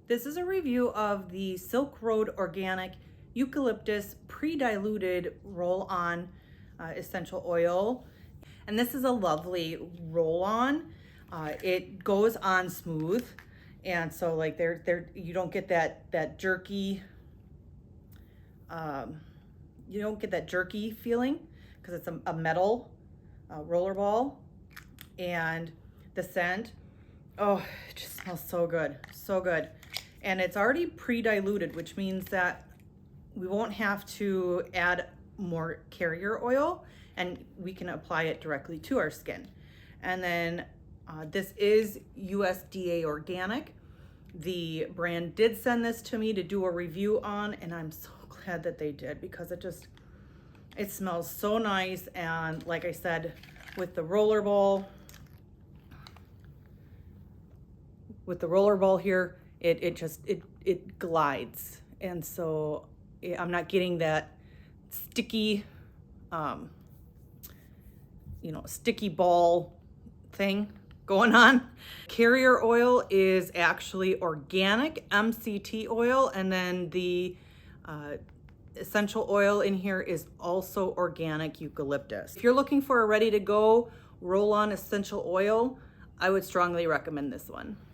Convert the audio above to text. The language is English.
This is a review of the Silk Road Organic Eucalyptus Pre-Diluted Roll-On Essential Oil. And this is a lovely roll-on. It goes on smooth. And so like you don't get that jerky, you don't get that jerky feeling because it's a metal roller ball. And the scent, oh, it just smells so good, so good. And it's already pre-diluted, which means that we won't have to add more carrier oil and we can apply it directly to our skin. And then this is USDA organic. The brand did send this to me to do a review on, and I'm so glad that they did because it smells so nice. And like I said, with the roller ball here, it glides. And so I'm not getting that sticky, sticky ball thing going on. Carrier oil is actually organic MCT oil, and then the essential oil in here is also organic eucalyptus. If you're looking for a ready to go roll-on essential oil, I would strongly recommend this one.